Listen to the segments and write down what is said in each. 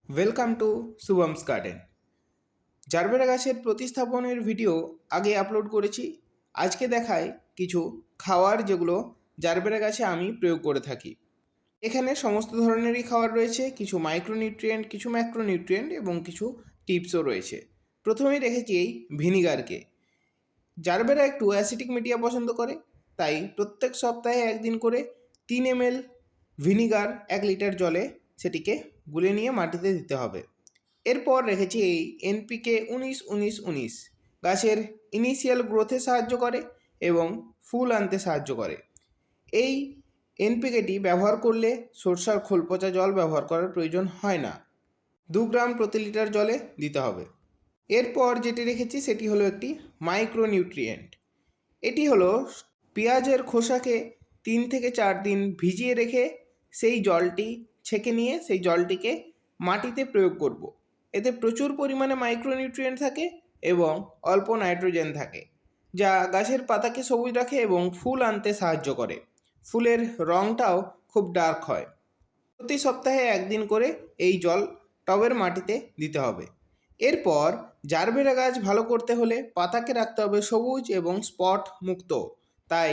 Welcome to Shubham's garden. Gerbera গাছের প্রতিস্থাপনের video আগে আপলোড করেছি। আজকে দেখায় কিছু খাওয়ার যেগুলো জারবেরা গাছে আমি প্রয়োগ করে থাকি। এখানে সমস্ত ধরনেরই খাবার রয়েছে, কিছু মাইক্রোনিউট্রিয়েন্ট, কিছু ম্যাক্রোনিউট্রিয়েন্ট এবং কিছু টিপসও রয়েছে। প্রথমেই রেখেছি এই ভিনিগারকে। জারবেরা একটু অ্যাসিডিক মিডিয়া পছন্দ করে, তাই প্রত্যেক সপ্তাহে একদিন করে 3 ml ভিনিগার 1 লিটার জলে সেটিকে গুলে নিয়ে মাটিতে দিতে হবে। এরপর রেখেছি এই এনপিকে 19-19-19। গাছের ইনিশিয়াল গ্রোথে সাহায্য করে এবং ফুল আনতে সাহায্য করে। এই এনপিকেটি ব্যবহার করলে সরষার খোল পচা জল ব্যবহার করার প্রয়োজন হয় না। 2 গ্রাম প্রতি লিটার জলে দিতে হবে। এরপর যেটি রেখেছি সেটি হলো একটি মাইক্রোনিউট্রিয়েন্ট। এটি হলো পেঁয়াজের খোসাকে 3 থেকে 4 দিন ভিজিয়ে রেখে সেই জলটি ছেঁকে নিয়ে সেই জলটিকে মাটিতে প্রয়োগ করব। এতে প্রচুর পরিমাণে মাইক্রোনিউট্রিয়েন্ট থাকে এবং অল্প নাইট্রোজেন থাকে, যা গাছের পাতাকে সবুজ রাখে এবং ফুল আনতে সাহায্য করে। ফুলের রঙটাও খুব ডার্ক হয়। প্রতি সপ্তাহে একদিন করে এই জল টবের মাটিতে দিতে হবে। এরপর জারবেরা গাছ ভালো করতে হলে পাতাকে রাখতে হবে সবুজ এবং স্পট মুক্ত। তাই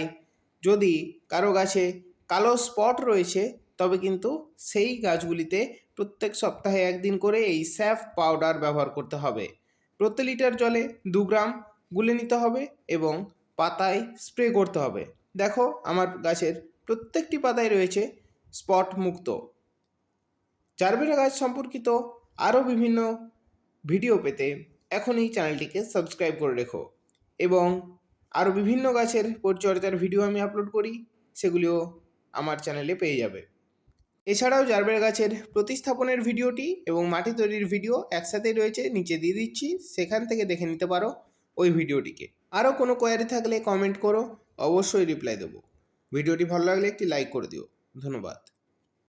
যদি কারো গাছে কালো স্পট রয়েছে তবে কিন্তু সেই গাছগুলিতে প্রত্যেক সপ্তাহে একদিন করে এই স্যাফ পাউডার ব্যবহার করতে হবে। প্রতি লিটার জলে 2 গ্রাম গুলে নিতে হবে এবং পাতায় স্প্রে করতে হবে। দেখো আমার গাছের প্রত্যেকটি পাতায় রয়েছে স্পট মুক্ত। জারবেরা গাছ সম্পর্কিত আরও বিভিন্ন ভিডিও পেতে এখনই চ্যানেলটিকে সাবস্ক্রাইব করে রেখো এবং আরও বিভিন্ন গাছের পরিচর্যার ভিডিও আমি আপলোড করি, সেগুলিও আমার চ্যানেলে পেয়ে যাবে। এছাড়াও জারবেরা গাছের প্রতিস্থাপনের ভিডিওটি এবং মাটি তৈরির ভিডিও একসাথেই রয়েছে, নিচে দিয়ে দিচ্ছি, সেখান থেকে দেখে নিতে পারো ওই ভিডিওটিকে। আরও কোনো কোয়ারি থাকলে কমেন্ট করো, অবশ্যই রিপ্লাই দেবো। ভিডিওটি ভালো লাগলে একটি লাইক করে দিও। ধন্যবাদ।